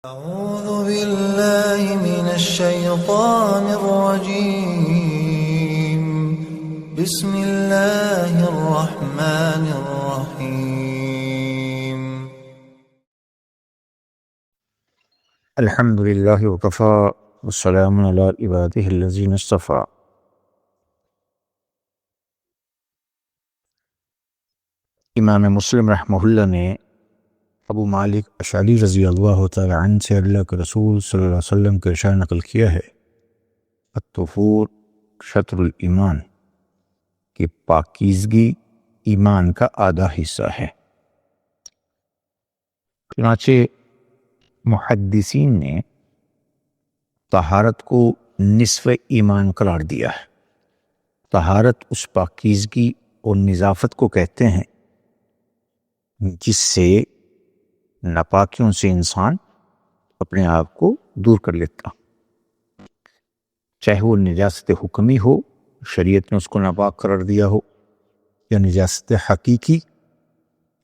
أعوذ بالله من الشيطان الرجيم. بسم الله الرحمن الرحيم. الحمد لله وكفى والسلام على عباده الذين اصطفى. امام مسلم رحمہ اللہ نے ابو مالک اشعری رضی اللہ تعالی عنہ سے اللہ کے رسول صلی اللہ علیہ وسلم کا ارشاد نقل کیا ہے، الطہور شطر الایمان، کہ پاکیزگی ایمان کا آدھا حصہ ہے۔ چنانچہ محدثین نے طہارت کو نصف ایمان قرار دیا ہے۔ طہارت اس پاکیزگی اور نظافت کو کہتے ہیں جس سے ناپاکیوں سے انسان اپنے آپ کو دور کر لیتا، چاہے وہ نجاست حکمی ہو، شریعت نے اس کو ناپاک قرار دیا ہو، یا نجاست حقیقی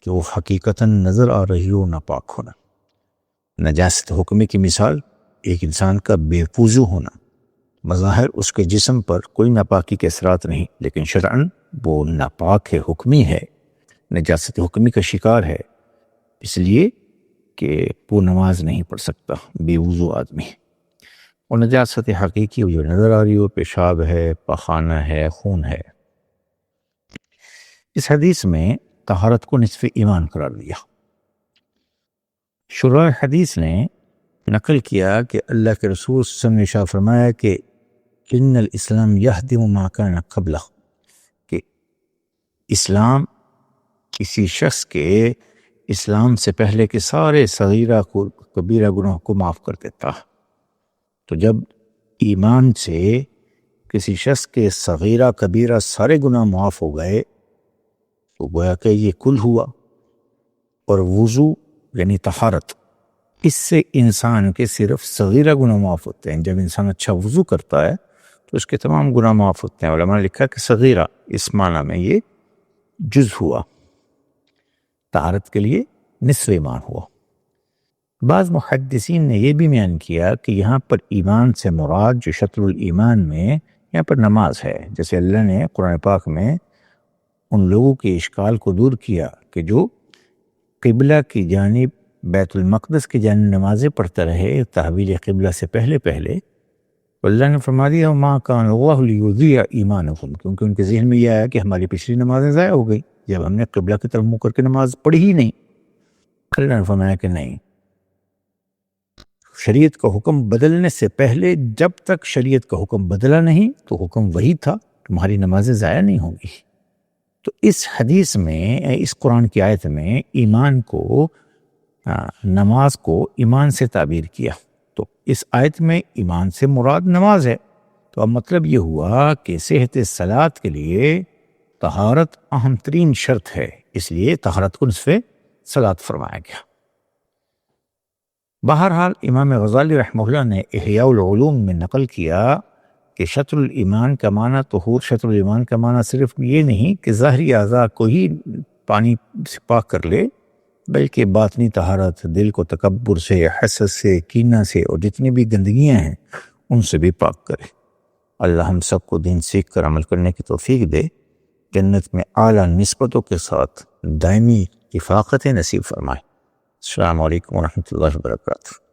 کہ وہ حقیقتاً نظر آ رہی ہو ناپاک ہونا۔ نجاست حکمی کی مثال ایک انسان کا بے وضو ہونا، بظاہر اس کے جسم پر کوئی ناپاکی کے اثرات نہیں، لیکن شرعاً وہ ناپاک ہے، حکمی ہے، نجاست حکمی کا شکار ہے، اس لیے کہ وہ نماز نہیں پڑھ سکتا بے وضو آدمی۔ اور نجاست حقیقی جو نظر آ رہی ہو، پیشاب ہے، پخانہ ہے، خون ہے۔ اس حدیث میں طہارت کو نصف ایمان قرار دیا۔ شراح حدیث نے نقل کیا کہ اللہ کے رسول صلی اللہ علیہ وسلم نے ارشاد فرمایا کہ ان الاسلام یہدم ما کان قبلہ، کہ اسلام کسی شخص کے اسلام سے پہلے کے سارے صغیرہ کو کبیرہ گناہ کو معاف کر دیتا۔ تو جب ایمان سے کسی شخص کے صغیرہ کبیرہ سارے گناہ معاف ہو گئے تو گویا کہ یہ کل ہوا۔ اور وضو یعنی طہارت، اس سے انسان کے صرف صغیرہ گناہ معاف ہوتے ہیں۔ جب انسان اچھا وضو کرتا ہے تو اس کے تمام گناہ معاف ہوتے ہیں۔ علماء نے لکھا کہ صغیرہ اس معنی میں یہ جز ہوا، طہارت کے لیے نصف ایمان ہوا۔ بعض محدثین نے یہ بھی بیان کیا کہ یہاں پر ایمان سے مراد جو شطر الایمان میں یہاں پر نماز ہے، جیسے اللہ نے قرآن پاک میں ان لوگوں کے اشکال کو دور کیا کہ جو قبلہ کی جانب بیت المقدس کی جانب نمازیں پڑھتا رہے تحویل قبلہ سے پہلے اللہ نے فرما دیا ما کان اللہ لیضیع ایمانکم، کیونکہ ان کے ذہن میں یہ آیا کہ ہماری پچھلی نمازیں ضائع ہو گئی جب ہم نے قبلہ کی طرف منہ کر کے نماز پڑھی ہی نہیں۔ اللہ نے فرمایا کہ نہیں، شریعت کا حکم بدلنے سے پہلے جب تک شریعت کا حکم بدلا نہیں تو حکم وہی تھا، تمہاری نمازیں ضائع نہیں ہوں گی۔ تو اس حدیث میں، اس قرآن کی آیت میں ایمان کو، نماز کو ایمان سے تعبیر کیا۔ تو اس آیت میں ایمان سے مراد نماز ہے۔ تو اب مطلب یہ ہوا کہ صحت صلاۃ کے لیے طہارت اہم ترین شرط ہے، اس لیے طہارت کو نصف صلاۃ فرمایا گیا۔ بہرحال امام غزالی رحمہ اللہ نے احیاء العلوم میں نقل کیا کہ شطر الایمان کا معنی طہور، شطر الایمان کا معنی صرف یہ نہیں کہ ظاہری اعضاء کو ہی پانی سے پاک کر لے، بلکہ باطنی طہارت، دل کو تکبر سے، حسد سے، کینہ سے اور جتنی بھی گندگیاں ہیں ان سے بھی پاک کرے۔ اللہ ہم سب کو دین سیکھ کر عمل کرنے کی توفیق دے، جنت میں اعلیٰ نسبتوں کے ساتھ دائمی رفاقت نصیب فرمائے۔ السلام علیکم ورحمۃ اللہ وبرکاتہ۔